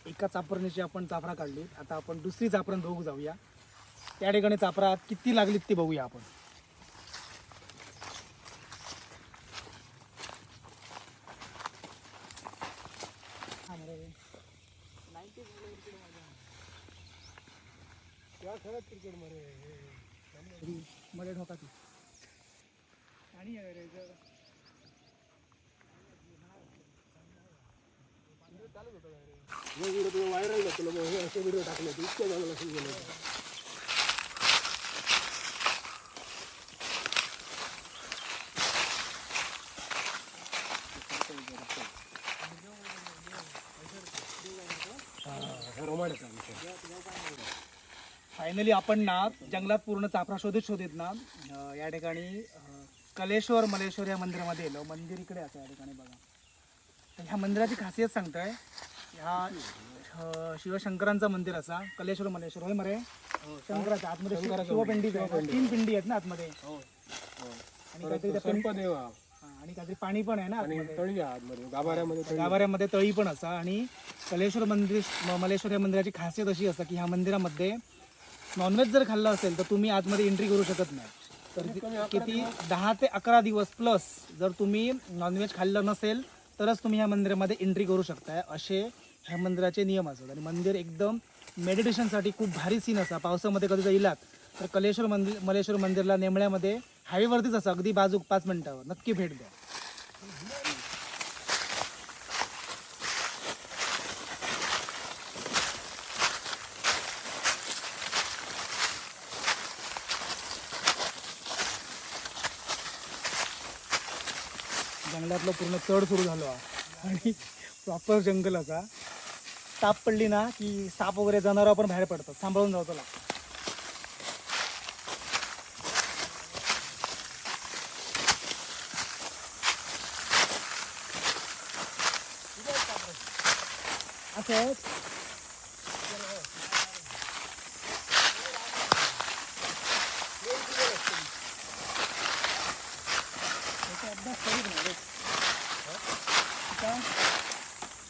एका चापरणीची आपण चाफरा काढली. आता आपण दुसरी चापरण बघू जाऊया. त्या ठिकाणी चाफरा किती लागलीत ते बघूया आपण. मध्ये ढोका ती आणि व्हायरल घातलं असे व्हिडिओ टाकले होते इतक्या चांगलं असेल गेलं. फायनली आपण ना जंगलात पूर्ण चाफरा शोधित ना या ठिकाणी कलेश्वर मलेश्वर या मंदिरामध्ये गेलो. मंदिर इकडे असं या ठिकाणी बघा. तर ह्या मंदिराची खासियत सांगतोय. ह्या शिवशंकरांचं मंदिर असा कलेश्वर मलेश्वर होय मरे शंकराचा आतमध्ये शिवपिंडी 3 पिंडी आहेत ना आतमध्ये. आणि काहीतरी पाणी पण आहे ना गाभाऱ्यामध्ये तळी पण असा. आणि कलेश्वर मलेश्वर या मंदिराची खासियत अशी असता की ह्या मंदिरामध्ये नॉनव्हेज जर खाल्लं असेल तर तुम्ही आतमध्ये एंट्री करू शकत नाही. तर किती 10 ते 11 दिवस प्लस जर तुम्ही नॉनव्हेज खाल्लं नसेल तरच तुम्ही ह्या मंदिरामध्ये एंट्री करू शकताय असे ह्या मंदिराचे नियम असतात. आणि मंदिर एकदम मेडिटेशनसाठी खूप भारी सीन असा. पावसामध्ये कधी जर इलात तर कलेश्वर मलेश्वर मंदिरला नेमळ्यामध्ये हायवेवरतीच असं अगदी बाजूक 5 मिनिटावर नक्की भेट द्या. जंगलातलं पूर्ण चढ सुरू झालो आणि प्रॉपर जंगल असा. ताप पडली ना की साप वगैरे जनावर पण बाहेर पडतात. सांभाळून जावं लागतं. असं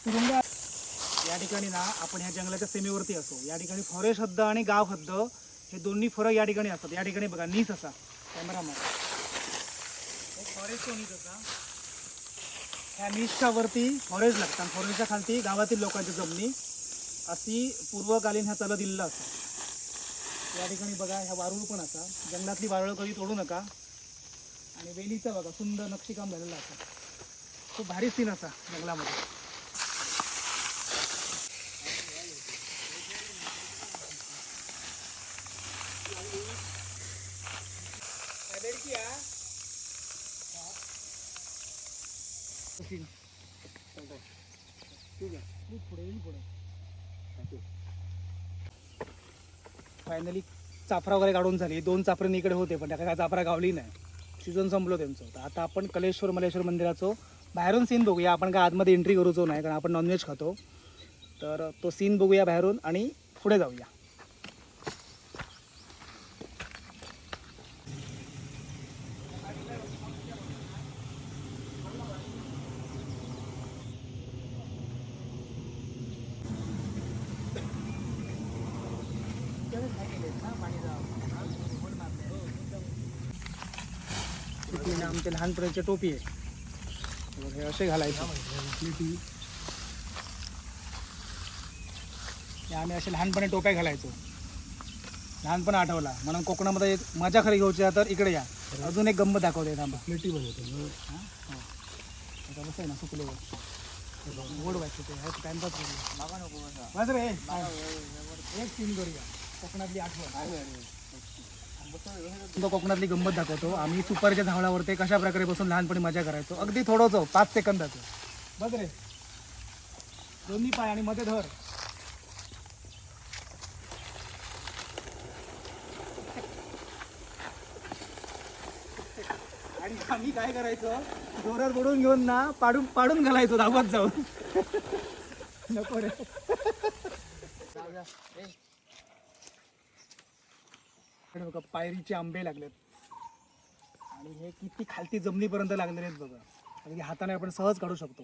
तुरुंगा या ठिकाणी ना आपण ह्या जंगलाच्या सीमेवरती असो. या ठिकाणी फॉरेस्ट हद्द आणि गाव हद्द हे दोन्ही फरक या ठिकाणी असतात. या ठिकाणी बघा नीस असा कॅमेरामध्ये फॉरेस्ट नीस असा. ह्या नीसच्या वरती फॉरेस्ट लागतात. फॉरेस्टच्या खालती गावातील लोकांची जमिनी अशी पूर्वकालीन ह्या चालत दिलेला असतो. या ठिकाणी बघा ह्या वारुळ पण असा. जंगलातली वारुळ कधी तोडू नका. आणि वेलीचा बघा सुंदर नक्षीकाम झालेलं असतं. खूप भारी सीन असा जंगलामध्ये. फायनली चाफरा वगैरे काढून झाली. 2 चाफरे इकडे होते पण त्या काय चाफरा गावली नाही. सीझन संपलो त्यांचं. तर आता आपण कलेश्वर मलेश्वर मंदिराचं बाहेरून सीन बघूया. आपण काय आतमध्ये एंट्री करूचो नाही कारण आपण नॉनव्हेज खातो. तर तो सीन बघूया बाहेरून आणि पुढे जाऊया. आमचे लहानपणाचे टोपी आहे हे असे घालायचे. आम्ही असे लहानपणी टोप्या घालायचो. लहानपण आठवला म्हणून कोकणामध्ये मजा खरी घ्यायची तर इकडे या. अजून एक गंमत दाखवते थांबा. प्लेटी बनवतो कसं आहे ना सुकलेवर गोड व्हायचं ते टाइमपास माझं रे एक सीन करूया. कोकणातली आठवण तो कोकणातली गंमत दाखवतो. आम्ही सुपारीच्या झाडावरती कशा प्रकारे बसून लहानपणी मजा करायचो. अगदी थोडंच 5 सेकंदाचं. बघ रे दोन्ही पाय आणि मध्ये धर. आणि आम्ही काय करायचो जोरात बुडून घेऊन ना पाडून घालायचो धावत जाऊन. नको रे बघा पायरीचे आंबे लागलेत आणि हे किती खालती जमिनीपर्यंत लागलेले आहेत बघा. अगदी हाताने आपण सहज काढू शकतो.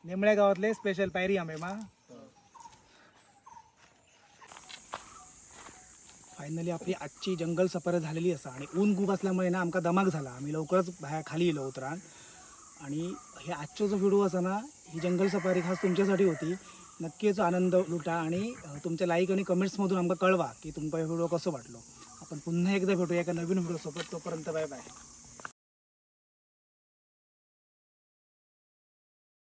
नेमळ्या गावातले स्पेशल पायरी आंबे मा. फायनली आपली आजची जंगल सफर झालेली असा आणि ऊन खूप असल्यामुळे ना आमका दमाक झाला. आम्ही लवकरच बाहेर खाली येलो उतरान. आणि हे आजचा जो व्हिडिओ असा ना ही जंगल सफारी खास तुमच्यासाठी होती. नक्कीच आनंद लुटा आणि तुमच्या लाईक आणि कमेंट्समधून आमका कळवा की तुमका हे व्हिडिओ कसं वाटलो. आपण पुन्हा एकदा भेटूया एका नवीन व्हिडिओसोबत. तोपर्यंत बाय बाय.